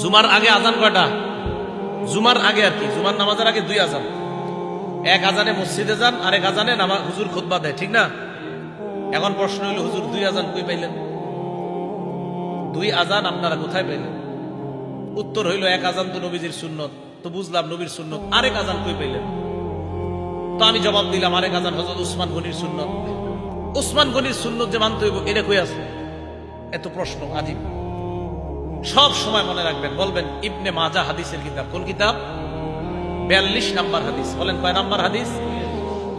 জুমার আগে আজান কয়টা? জুমার আগে আর কি, জুমার নামাজের আগে 2 আজান। এক আজানে মসজিদে যান, আরেক আজানে হুজুর খুতবা দেয়, ঠিক না? এখন প্রশ্ন হইল, হুজুর 2 আজান কই পাইলেন? 2 আজান আপনারা কোথায় পাইলেন? উত্তর হইল, এক আজান তো নবীজির সুন্নত, তো বুঝলাম নবীর সুন্নত, আরেক আজান কই পাইলেন? তো আমি জবাব দিলাম, আরেক আজান হযরত উসমান গনির সুন্নত। উসমান গনির সুন্নত যে মানতে হইব, এটা কই আছে? এত প্রশ্ন আজীব। সব সময় মনে রাখবেন, বলবেন ইবনে মাজাহ হাদিসের কিতাব। কোন কিতাব? 42 নাম্বার হাদিস। বলেন কয় নাম্বার হাদিস?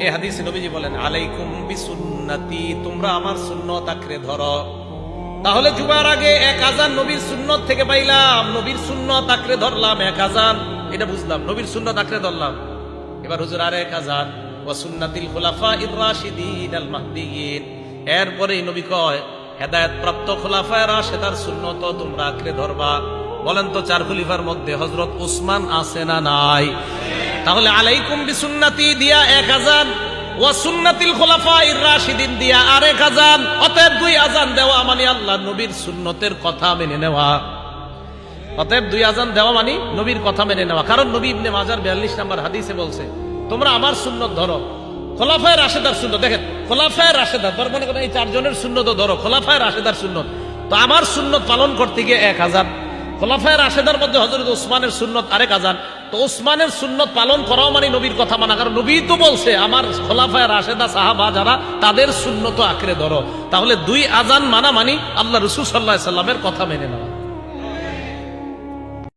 এই হাদিসে নবীজি বলেন, আলাইকুম বিসুন্নতি, তোমরা আমার সুন্নত আঁকড়ে ধরো। তাহলে জুমার আগে এক আজান নবীর সুন্নত থেকে পাইলাম, নবীর সুন্নত আঁকড়ে ধরলাম, এক আজান, এটা বুঝলাম, নবীর সুন্নত আঁকড়ে ধরলাম। এবার হুজুর আর এক আজান, ওয়া সুন্নাতিল খুলাফাইর রাশিদিন আল মাহদিয়িন। এরপরে নবী কয়, হেদায়েত প্রাপ্ত খুলাফায়ে রাশিদার সুন্নত তোমরা আঁকড়ে ধরবা। বলেন তো, 4 খলিফার মধ্যে হযরত উসমান আছে না নাই? তাহলে আলাইকুম বিসুন্নতি দিয়া এক আজান, ওয়া সুন্নাতিল খুলাফাইর রাশিদিন দিয়া আরেক আজান। অতএব 2 আজান দেওয়া মানে আল্লাহ নবীর সুন্নতের কথা মেনে নেওয়া। অতএব 2 আজান দেওয়া মানে নবীর কথা মেনে নেওয়া। কারণ নবী ইবনে মাজার 42 নম্বর হাদিসে বলছে, তোমরা আমার সুন্নত ধরো, খোলাফায়ে রাশেদার সুন্নত। দেখেন, খোলাফায়ে রাশেদার, তার মনে করেন এই 4 জনের সুন্নত ধরো, খোলাফায়ে রাশেদার সুন্নত। তো আমার সুন্নত পালন করতে গিয়ে 1 আজান, খোলাফায়ে রাশেদার মধ্যে হযরত উসমানের সুন্নত আরেক আজান। তো উসমানের সুন্নত পালন করাও মানে নবীর কথা মানা, কারণ নবী তো বলছে আমার খোলাফায়ে রাশেদা সাহাবা যারা, তাদের সুন্নত আঁকড়ে ধরো। তাহলে 2 আজান মানা মানি আল্লাহ রাসূল সাল্লাল্লাহু আলাইহি সাল্লামের কথা মেনে নেওয়া।